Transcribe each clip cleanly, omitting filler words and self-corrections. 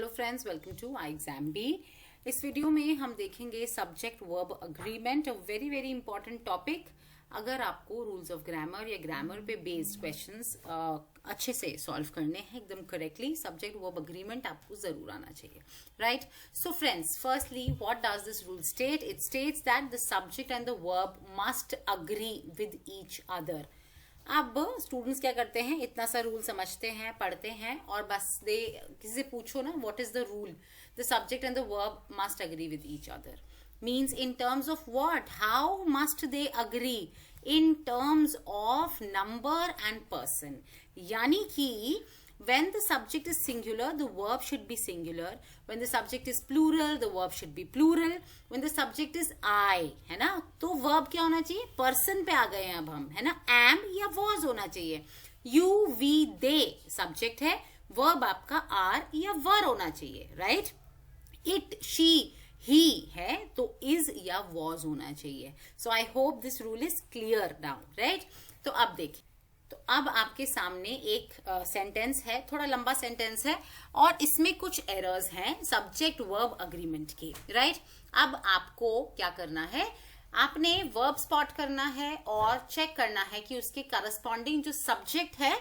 Hello friends, welcome to I exam B. इस video में हम देखेंगे subject verb agreement, a very very important topic. अगर आपको रूल्स ऑफ ग्रामर या ग्रामर पे बेस्ड क्वेश्चंस अच्छे से सॉल्व करने हैं एकदम करेक्टली, सब्जेक्ट वर्ब अग्रीमेंट आपको जरूर आना चाहिए, right. So friends, firstly what does this rule state? It states that the subject and the verb must agree with each other. अब स्टूडेंट्स क्या करते हैं, इतना सा रूल समझते हैं, पढ़ते हैं और बस दे किसी से पूछो ना what is the rule, the subject and the verb must agree with each other means in terms of what, how must they agree? In terms of number and person. यानी कि when the subject is singular, the verb should be singular. When the subject is plural, the verb should be plural. When the subject is I, है ना, तो verb क्या होना चाहिए? person पे आ गए हैं अब हम, है ना, am या was होना चाहिए। you, we, they subject है, verb आपका are या were होना चाहिए, right? it, she, he है तो is या was होना चाहिए। So I hope this rule is clear now, right? तो अब देखिए, तो अब आपके सामने एक सेंटेंस है, थोड़ा लंबा सेंटेंस है और इसमें कुछ एरर्स हैं सब्जेक्ट वर्ब अग्रीमेंट के, राइट। अब आपको क्या करना है, आपने वर्ब स्पॉट करना है और चेक करना है कि उसके करस्पॉन्डिंग जो सब्जेक्ट है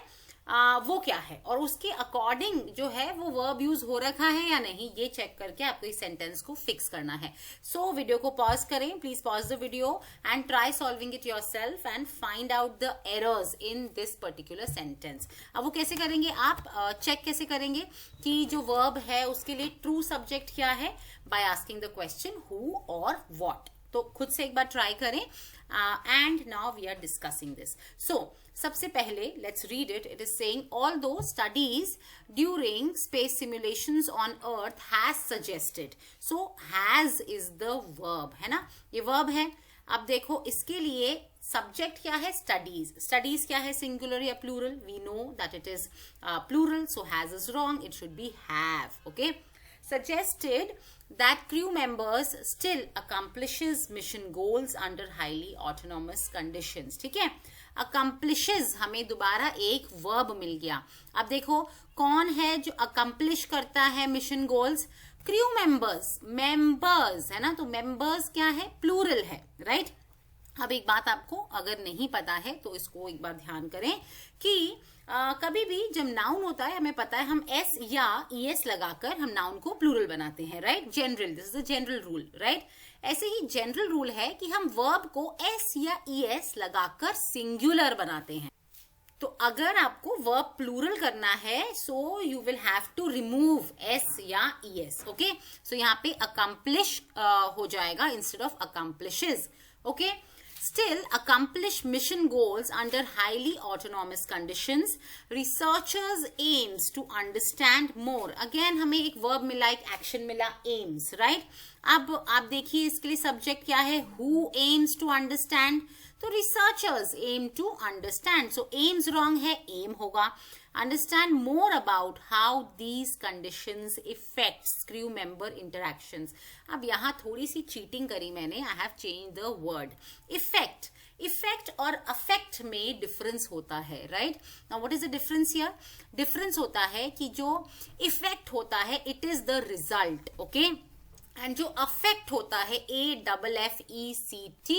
वो क्या है और उसके अकॉर्डिंग जो है वो वर्ब यूज हो रखा है या नहीं, ये चेक करके आपको इस सेंटेंस को फिक्स करना है। सो वीडियो को पॉज करें, please pause the video and try solving it yourself and find out the errors in this particular sentence. अब वो कैसे करेंगे आप, चेक कैसे करेंगे कि जो वर्ब है उसके लिए ट्रू सब्जेक्ट क्या है? By asking the question who और व्हाट। तो खुद से एक बार ट्राई करें and now we are discussing this. So सबसे पहले let's read it. It is saying although studies during space simulations on earth has suggested. So has is the verb, है ना, ये वर्ब है। अब देखो इसके लिए सब्जेक्ट क्या है? स्टडीज। स्टडीज क्या है, सिंगुलर या plural? We know that it is plural, so has is wrong, it should be have, okay. Suggested that crew members still accomplishes mission goals under highly autonomous conditions। ठीक है, accomplishes हमें दोबारा एक verb मिल गया। अब देखो कौन है जो accomplish करता है mission goals? crew members, members है ना, तो members क्या है? plural है, right? अब एक बात आपको अगर नहीं पता है तो इसको एक बार ध्यान करें कि कभी भी जब नाउन होता है हमें पता है हम एस या ईएस लगाकर हम नाउन को प्लूरल बनाते हैं, right. General, this is the general rule, right. ऐसे ही जनरल रूल है कि हम वर्ब को एस या ईएस लगाकर सिंगुलर बनाते हैं। तो अगर आपको वर्ब प्लूरल करना है so you will have to remove S या ईएस, ओके। सो यहाँ पे अकम्प्लिश हो जाएगा instead of accomplishes, okay. Still accomplish mission goals under highly autonomous conditions. Researchers aims to understand more. Again हमें एक verb मिला, एक action मिला, aims, right? अब आप देखिए इसके लिए subject क्या है? Who aims to understand? तो researchers aim to understand. So aims wrong है, aim होगा। Understand more about how these conditions affects crew member interactions. अब यहाँ थोड़ी सी चीटिंग करी मैंने, I have changed the word. Effect. Effect और अफेक्ट में डिफरेंस होता है, right. Now what is the difference here? Difference होता है कि जो इफेक्ट होता है it is the result, okay, and जो अफेक्ट होता है AFFECT,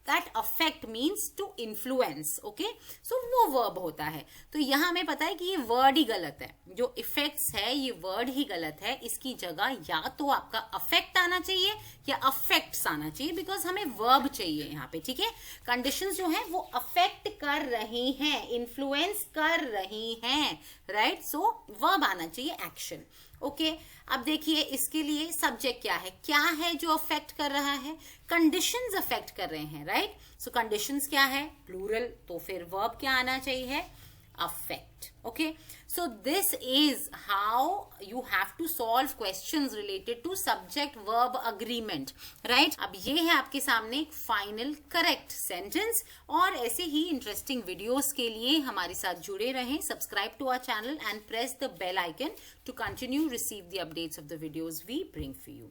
that affect means to influence, okay. So वो वर्ब होता है। तो यहाँ हमें पता है कि ये वर्ड ही गलत है, जो इफेक्ट्स है ये वर्ड ही गलत है। इसकी जगह या तो आपका अफेक्ट आना चाहिए या अफेक्ट्स आना चाहिए, बिकॉज हमें वर्ब चाहिए यहाँ पे, ठीक है। कंडीशंस जो है वो अफेक्ट कर रही हैं, इन्फ्लुएंस कर रही हैं, राइट। सो वर्ब आना चाहिए, एक्शन, ओके। अब देखिए इसके लिए सब्जेक्ट क्या है, क्या है जो अफेक्ट कर रहा है? कंडीशंस अफेक्ट कर रहे हैं, राइट। सो कंडीशंस क्या है? प्लूरल, तो फिर वर्ब क्या आना चाहिए? affect, okay। So this is how you have to solve questions related to subject verb agreement, right। अब ये है आपके सामने एक फाइनल करेक्ट सेंटेंस। और ऐसे ही इंटरेस्टिंग वीडियोस के लिए हमारे साथ जुड़े रहें, subscribe to our channel and press the bell icon to continue receive the updates of the videos we bring for you.